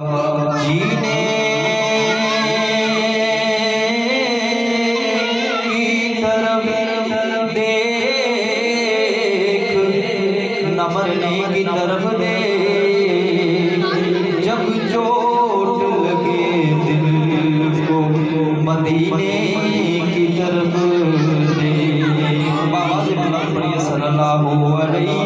جینے کی طرف دیکھ نہ مرنے کی طرف دیکھ جب چوٹ لگے دل کو مدینے کی طرف دیکھ بابا سے بلند پڑھیے صلی اللہ علیہ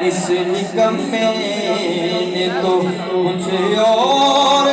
اس نکم میں نے تو کچھ اور